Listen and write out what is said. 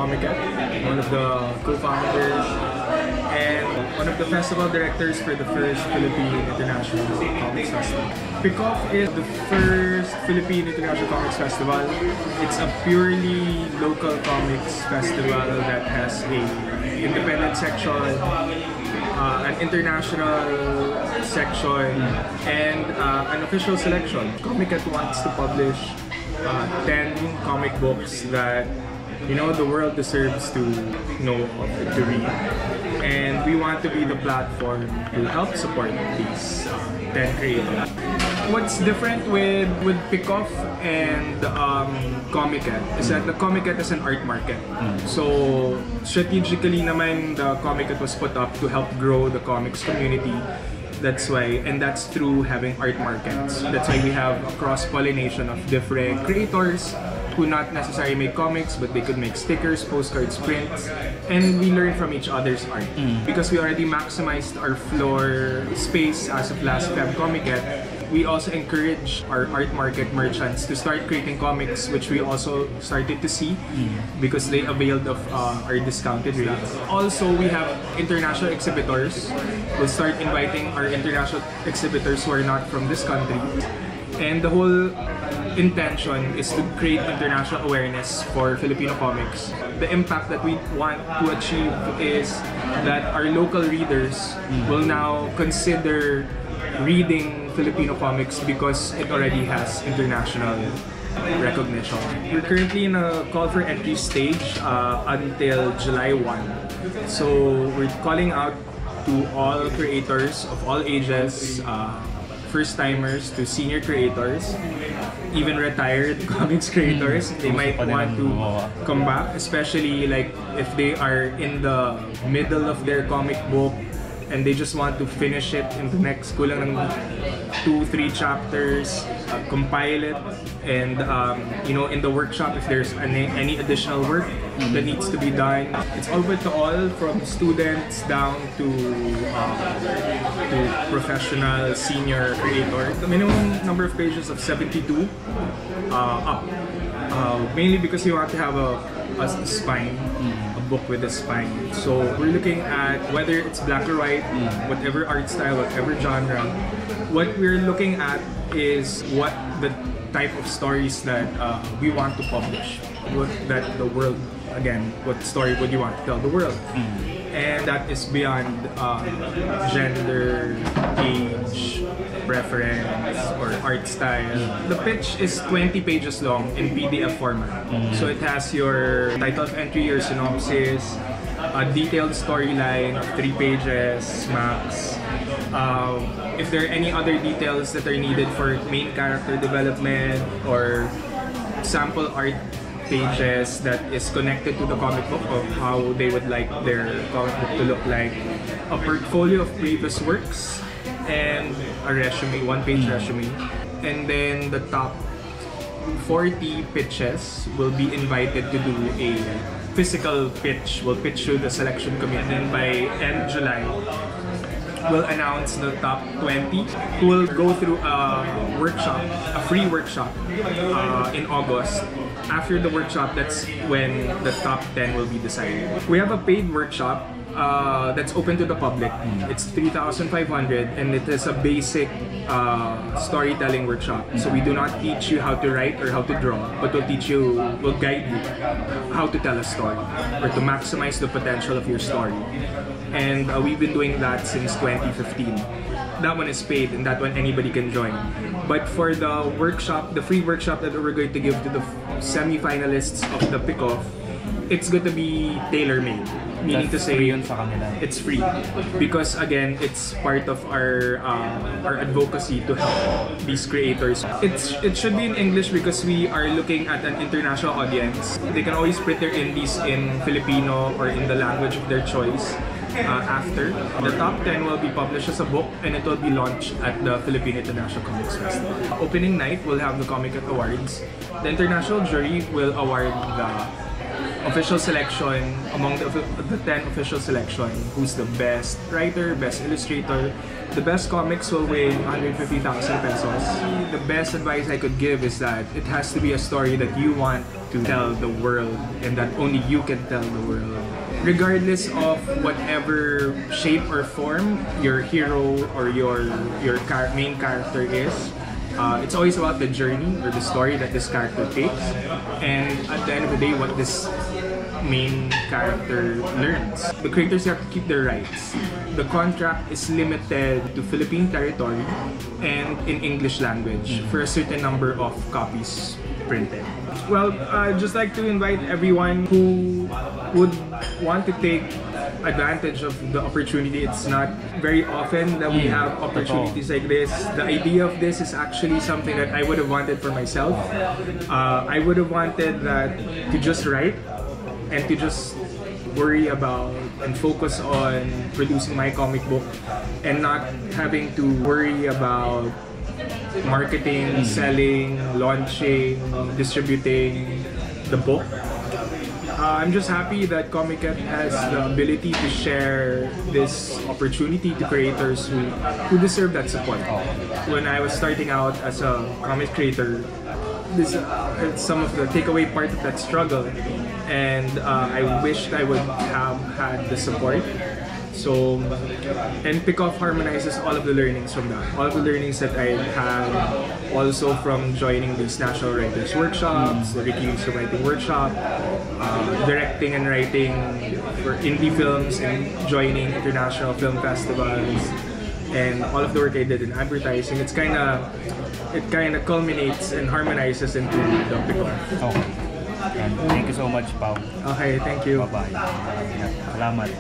Comiket, one of the co-founders, and one of the festival directors for the first Philippine International Comics Festival. PICOF is the first Philippine International Comics Festival. It's a purely local comics festival that has a independent section, an international section, and an official selection. Comiket wants to publish 10 comic books that the world deserves to know of, to read, and we want to be the platform to help support these 10 creators. What's different with PICOF and Comiket is that the Comiket is an art market. So strategically naman the Comiket was put up to help grow the comics community. That's why, and that's through having art markets. That's why we have a cross-pollination of different creators who not necessarily make comics, but they could make stickers, postcards, prints, and we learn from each other's art. Because we already maximized our floor space as of last Feb Comiket, we also encourage our art market merchants to start creating comics, which we also started to see because they availed of our discounted rates. Also, we have international exhibitors. We'll start inviting our international exhibitors who are not from this country. And the whole intention is to create international awareness for Filipino comics. The impact that we want to achieve is that our local readers will now consider reading Filipino comics because it already has international recognition. We're currently in a call for entry stage until July 1. So we're calling out to all creators of all ages, first-timers to senior creators, even retired comics creators. They might want to come back, especially like if they are in the middle of their comic book and they just want to finish it in the next kulang ng 2-3 chapters, compile it, and in the workshop if there's any additional work that needs to be done. It's open to all, from students down to professional senior creators. The minimum number of pages of 72 up, mainly because you want to have a spine, a book with a spine. So we're looking at whether it's black or white, whatever art style, whatever genre. What we're looking at is what the type of stories that we want to publish. That the world, again, what story would you want to tell the world? And that is beyond gender, age, preference, or art style. The pitch is 20 pages long in PDF format. So it has your title of entry, your synopsis, a detailed storyline of 3 pages max. If there are any other details that are needed for main character development or sample art pages that is connected to the comic book of how they would like their comic book to look like, a portfolio of previous works, and a resume, 1-page resume. And then the top 40 pitches will be invited to do a physical pitch. We'll pitch to the selection committee, and by end July, we'll announce the top 20 who will go through a workshop, a free workshop in August. After the workshop, that's when the top 10 will be decided. We have a paid workshop that's open to the public. It's 3,500 and it is a basic storytelling workshop. So we do not teach you how to write or how to draw, but we'll guide you how to tell a story or to maximize the potential of your story. And we've been doing that since 2015. That one is paid, and that one anybody can join. But for the workshop, the free workshop that we're going to give to the semi-finalists of the PICOF, it's going to be tailor-made. Meaning to say, it's free. Because again, it's part of our advocacy to help these creators. It should be in English because we are looking at an international audience. They can always print their indies in Filipino or in the language of their choice. After. The top 10 will be published as a book and it will be launched at the Philippine International Comics Festival. Opening night, we'll have the Comiket Awards. The international jury will award the official selection, among the 10 official selection, who's the best writer, best illustrator, the best comics will win 150,000 pesos. The best advice I could give is that it has to be a story that you want to tell the world and that only you can tell the world. Regardless of whatever shape or form your hero or your main character is, it's always about the journey or the story that this character takes, and at the end of the day, what this main character learns. The creators have to keep their rights. The contract is limited to Philippine territory and in English language for a certain number of copies printed. Well, I'd just like to invite everyone who would want to take advantage of the opportunity. It's not very often that we have opportunities like this. The idea of this is actually something that I would have wanted for myself. I would have wanted that to just write and to just worry about and focus on producing my comic book and not having to worry about marketing, selling, launching, distributing the book. I'm just happy that Comiket has the ability to share this opportunity to creators who deserve that support. When I was starting out as a comic creator, this some of the takeaway part of that struggle, and I wished I would have had the support. So, and PICOF harmonizes all of the learnings from that. All of the learnings that I had also from joining these national writers workshops, the Ricky Writing Workshop, directing and writing for indie films, and joining international film festivals, and all of the work I did in advertising. It kind of culminates and harmonizes into the PICOF. Okay. And thank you so much, Pao. Okay, thank you. Bye-bye. Salamat.